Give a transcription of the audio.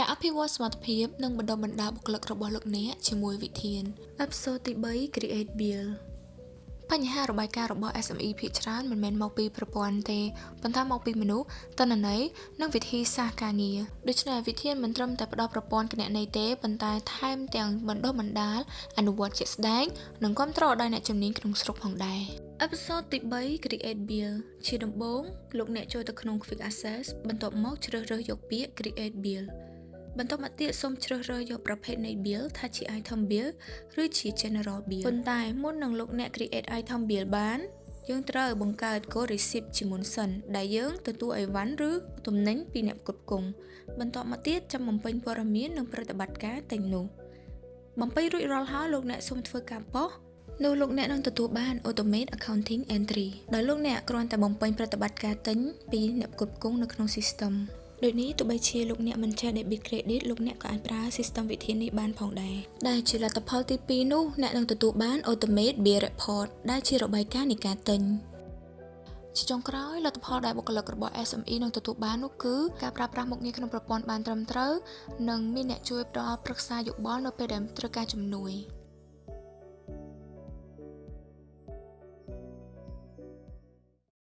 ការអភិវឌ្ឍសមត្ថភាពនិងបណ្ដុះបណ្ដាលបុគ្គលិករបស់លោកអ្នកជាមួយវិធាន Episode ទី3 Create Build បញ្ហារបាយការណ៍របស់ SME ភាគច្រើនមិនមែនមកពីប្រព័ន្ធទេប៉ុន្តែមកពីមនុស្សទិន្នន័យនិងវិធីសាស្ត្រការងារដូច្នេះវិធានមិនត្រឹមតែផ្ដល់ប្រព័ន្ធគណនេយ្យទេប៉ុន្តែថែមទាំងបណ្ដុះបណ្ដាលអនុវត្តជាក់ស្ដែងនិងគាំទ្រដល់អ្នកជំនាញក្នុងស្រុកផងដែរ Episode ទី3 Create Build ជាដំបូងលោកអ្នកចូលទៅក្នុង Quick Access បន្ទាប់មកជ្រើសរើសយកពាក្យ Create Build បន្ទាប់មកទៀតសូមជ្រើសរើសយកប្រភេទនៃ build ថាជា item build ឬជា general build ប៉ុន្តែមុននឹងលោកអ្នក create item build បានយើងត្រូវបង្កើត code receipt ជាមុនសិនដែលយើងទទួលអីវ៉ាន់ឬទំនិញពីអ្នកផ្គត់ផ្គង់បន្ទាប់មកទៀតចាំបំពេញព័ត៌មាននិងប្រតិបត្តិការទិញនោះបំពេញរួចរាល់ហើយលោកអ្នកសូមធ្វើការប៉ុស្តិ៍នោះលោកអ្នកនឹងទទួលបាន automate accounting entry ដោយលោកអ្នកគ្រាន់តែបំពេញប្រតិបត្តិការទិញពីអ្នកផ្គត់ផ្គង់នៅក្នុង systemដូចនេះទោះបីជាលោកអ្នកមិនចេះ debit credit លោកអ្នកក៏អាចប្រើ system វិធីនេះបានផងដែរដែលជាលទ្ធផលទី2នោះអ្នកនឹងទទួលបាន automate bill report ដែលជារបាយការណ៍នៃការទិញជាចុងក្រោយលទ្ធផលដែលបុគ្គលិករបស់ SME នឹងទទួលបាននោះគឺការប្រើប្រាស់មុខងារក្នុងប្រព័ន្ធបានត្រឹមត្រូវនិងមានអ្នកជួយផ្ដល់ប្រឹក្សាយោបល់នៅពេលដែលត្រូវការជំនួយ